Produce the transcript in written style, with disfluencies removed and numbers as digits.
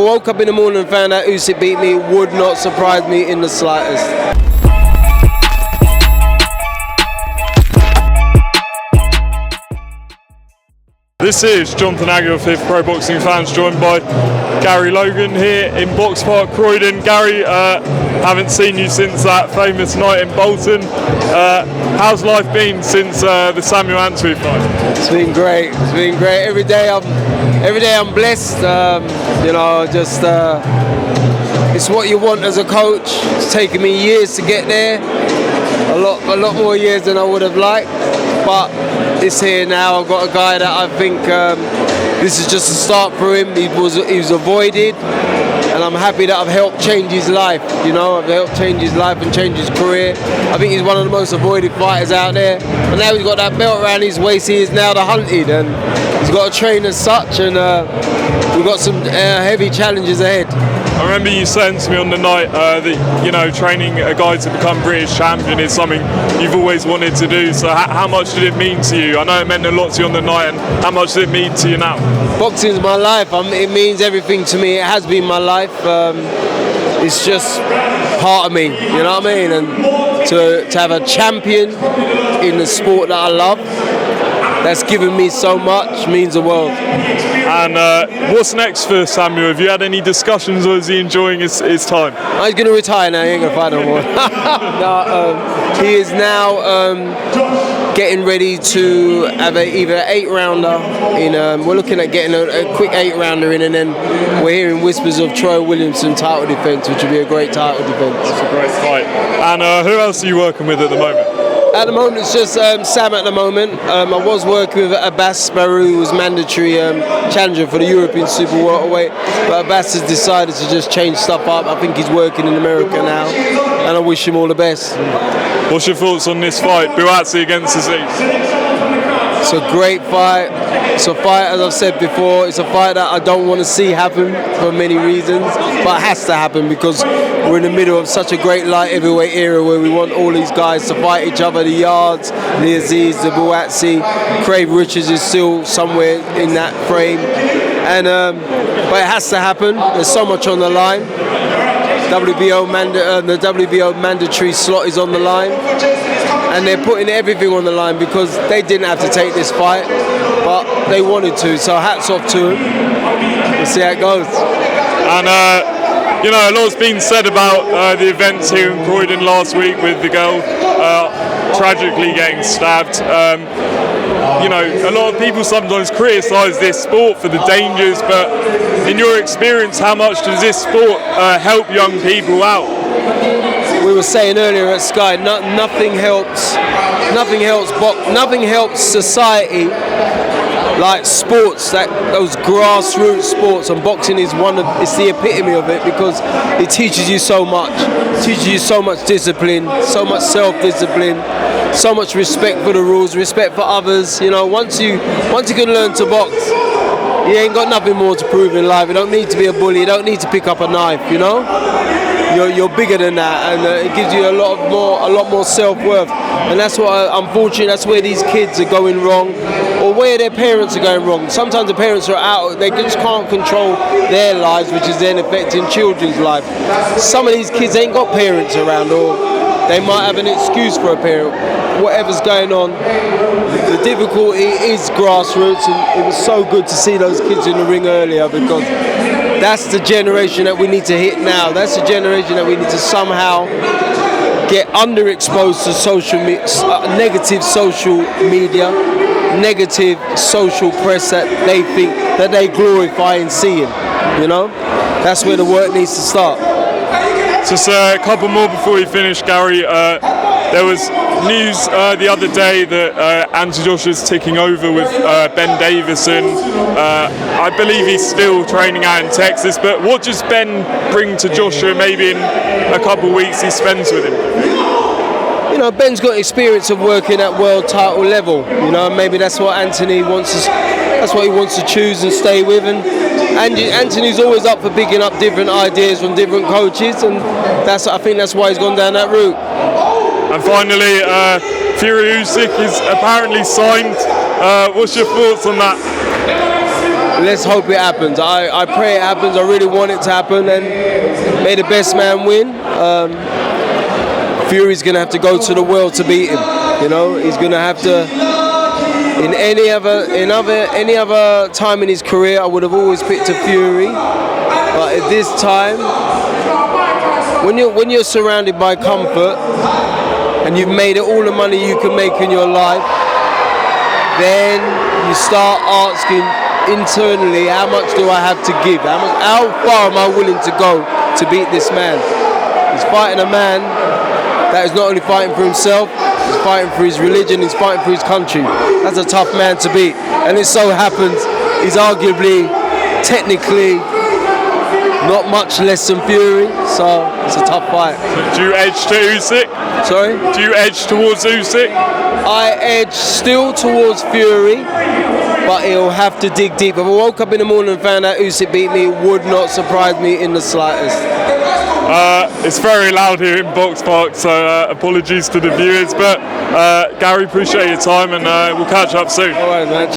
woke up in the morning and found out Usyk beat me, it would not surprise me in the slightest. This is Jonathan Aguilar, Fifth Pro Boxing Fans, joined by Gary Logan here in Box Park, Croydon. Gary, haven't seen you since that famous night in Bolton. How's life been since the Samuel Antwi fight? It's been great. It's been great. Every day I'm blessed. It's what you want as a coach. It's taken me years to get there. A lot more years than I would have liked, but it's here now. I've got a guy that I think this is just a start for him. He was avoided, and I'm happy that I've helped change his life. I've helped change his life and change his career. I think he's one of the most avoided fighters out there, and now he's got that belt around his waist. He is now the hunted, and he's got to train as such, and we've got some heavy challenges ahead. I remember you saying to me on the night that training a guy to become British champion is something you've always wanted to do. So how much did it mean to you? I know it meant a lot to you on the night, and how much does it mean to you now? Boxing's my life. It means everything to me. It has been my life. It's just part of me. You know what I mean? And to have a champion in the sport that I love, that's given me so much, means the world. And what's next for Samuel? Have you had any discussions, or is he enjoying his time? He's going to retire now. He ain't going to fight no more. He is now getting ready to have either an 8-rounder. We're looking at getting a quick 8-rounder in, and then we're hearing whispers of Troy Williamson title defence, which would be a great title defence. That's a great fight. And who else are you working with at the moment? At the moment, it's just Sam at the moment. I was working with Abbas Barou, who was mandatory challenger for the European Super Welterweight, but Abbas has decided to just change stuff up. I think he's working in America now, and I wish him all the best. What's your thoughts on this fight, Buatsi against Azeez? It's a great fight. It's a fight, as I've said before, it's a fight that I don't want to see happen for many reasons, but it has to happen because we're in the middle of such a great light heavyweight era where we want all these guys to fight each other, the Yards, the Azeez, the Buatsi. Craig Richards is still somewhere in that frame, and but it has to happen. There's so much on the line. The WBO mandatory slot is on the line, and they're putting everything on the line because they didn't have to take this fight, but they wanted to, so hats off to them. We'll see how it goes. And a lot's been said about the events here in Croydon last week with the girl tragically getting stabbed. A lot of people sometimes criticise this sport for the dangers, but in your experience, how much does this sport help young people out? We were saying earlier at Sky, nothing helps society like sports, those grassroots sports, and boxing is it's the epitome of it because it teaches you so much. It teaches you so much discipline, so much self-discipline, so much respect for the rules, respect for others. Once you can learn to box, you ain't got nothing more to prove in life. You don't need to be a bully. You don't need to pick up a knife. You're bigger than that, and it gives you a lot more self-worth. And that's what, unfortunately, that's where these kids are going wrong, or where their parents are going wrong. Sometimes the parents are out; they just can't control their lives, which is then affecting children's life. Some of these kids ain't got parents around, or they might have an excuse for a parent. Whatever's going on, the difficulty is grassroots, and it was so good to see those kids in the ring earlier because that's the generation that we need to hit now. That's the generation that we need to somehow get underexposed to negative social media, negative social press that they think that they glorify and seeing. That's where the work needs to start. Just a couple more before we finish, Gary. There was news the other day that Anthony Joshua's taking over with Ben Davison. I believe he's still training out in Texas, but what does Ben bring to Joshua maybe in a couple of weeks he spends with him? Ben's got experience of working at world title level. Maybe that's what Anthony wants to, that's what he wants to choose and stay with. And Anthony's always up for picking up different ideas from different coaches, and I think that's why he's gone down that route. And finally, Fury-Usyk is apparently signed. What's your thoughts on that? let's hope it happens. I pray it happens. I really want it to happen, and may the best man win. Fury's gonna have to go to the world to beat him. You know, he's gonna have to. In any other time in his career, I would have always picked a Fury, but at this time, when you're surrounded by comfort and you've made it all the money you can make in your life, then you start asking internally, how much do I have to give? How far am I willing to go to beat this man? He's fighting a man that is not only fighting for himself, he's fighting for his religion, he's fighting for his country. That's a tough man to beat. And it so happens he's arguably, technically, not much less than Fury, so it's a tough fight. Do you edge to Usyk? Sorry? Do you edge towards Usyk? I edge still towards Fury, but he'll have to dig deep. If I woke up in the morning and found out Usyk beat me, it would not surprise me in the slightest. It's very loud here in Box Park, so apologies to the viewers, but Gary, appreciate your time, and we'll catch up soon. All right, man.